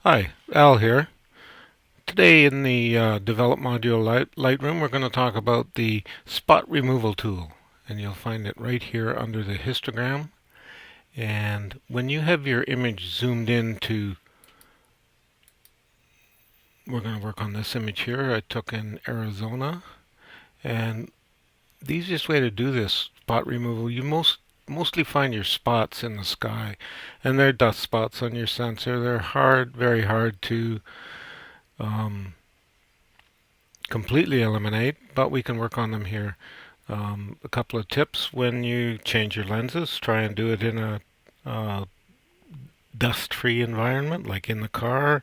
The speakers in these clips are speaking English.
Hi, Al here. Today in the Develop Module Lightroom, we're going to talk about the spot removal tool. And you'll find it right here under the histogram. And when you have your image zoomed into, we're going to work on this image here. I took in Arizona. And the easiest way to do this spot removal, you mostly find your spots in the sky. And they're dust spots on your sensor. They're hard, very hard to um, completely eliminate, but we can work on them here. A couple of tips: when you change your lenses, try and do it in a uh, dust-free environment, like in the car.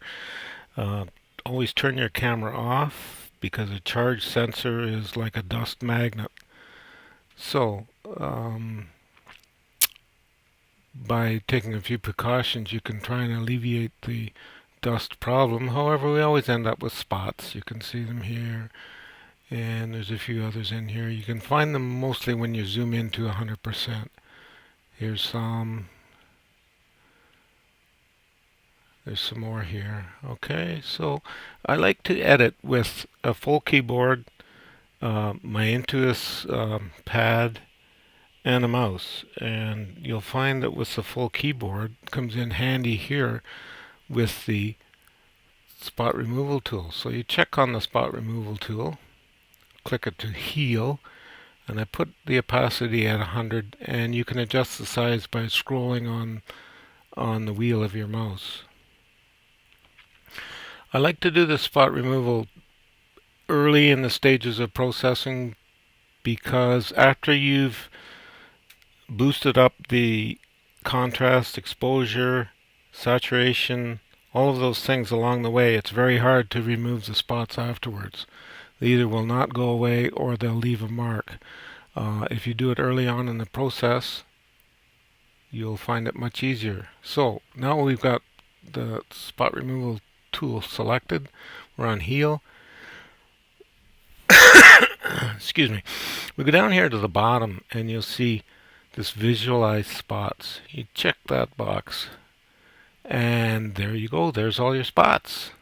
Uh, Always turn your camera off because a charged sensor is like a dust magnet. So, by taking a few precautions, you can try and alleviate the dust problem. However, we always end up with spots. You can see them here. And there's a few others in here. You can find them mostly when you zoom into 100%. Here's some. There's some more here. Okay, so I like to edit with a full keyboard, my Intuos pad, and a mouse. And you'll find that with the full keyboard, it comes in handy here with the spot removal tool. So you check on the spot removal tool, click it to heal, and I put the opacity at 100, and you can adjust the size by scrolling on the wheel of your mouse. I like to do the spot removal early in the stages of processing because after you've boosted up the contrast, exposure, saturation, all of those things along the way, it's very hard to remove the spots afterwards. They either will not go away or they'll leave a mark. If you do it early on in the process, you'll find it much easier. So now we've got the spot removal tool selected. We're on heal. Excuse me. We go down here to the bottom and you'll see this visualize spots. You check that box and there you go. There's all your spots.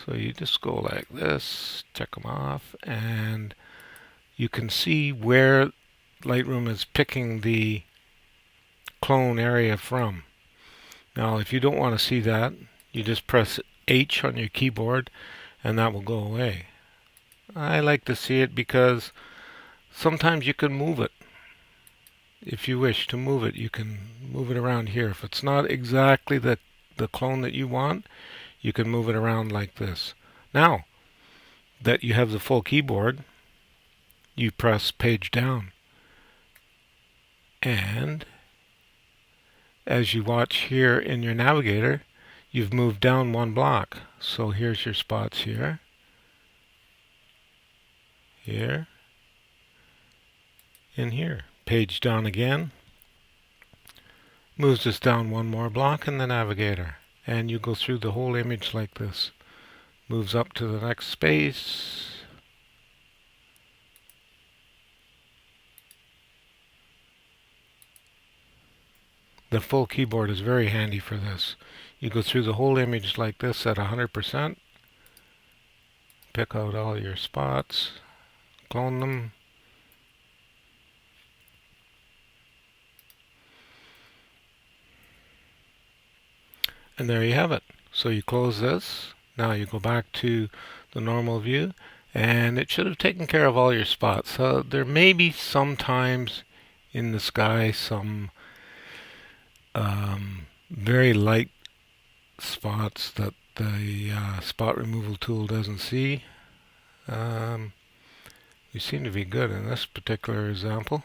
So you just go like this, check them off, and you can see where Lightroom is picking the clone area from. Now, if you don't want to see that, you just press H on your keyboard and that will go away. I like to see it because sometimes you can move it. If you wish to move it, you can move it around here. If it's not exactly the clone that you want, you can move it around like this. Now that you have the full keyboard, you press page down. And as you watch here in your navigator, you've moved down one block. So here's your spots here, here, and here. Page down again. Moves us down one more block in the navigator. And you go through the whole image like this. Moves up to the next space. The full keyboard is very handy for this. You go through the whole image like this at 100%. Pick out all your spots. Clone them. And there you have it. So you close this. Now you go back to the normal view. And it should have taken care of all your spots. So there may be sometimes in the sky some very light spots that the spot removal tool doesn't see. We seem to be good in this particular example.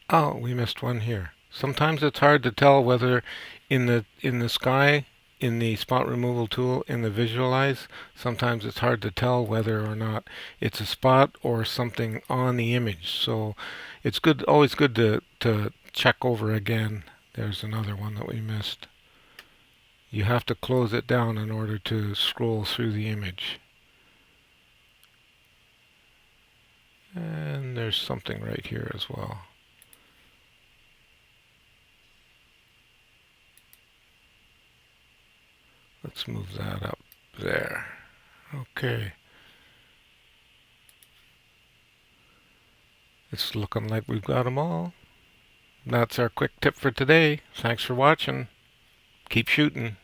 Oh, we missed one here. Sometimes it's hard to tell whether in the sky, in the spot removal tool, in the visualize, sometimes it's hard to tell whether or not it's a spot or something on the image. So it's good, always good to check over again. There's another one that we missed. You have to close it down in order to scroll through the image. And there's something right here as well. Let's move that up there. Okay. It's looking like we've got them all. That's our quick tip for today. Thanks for watching. Keep shooting.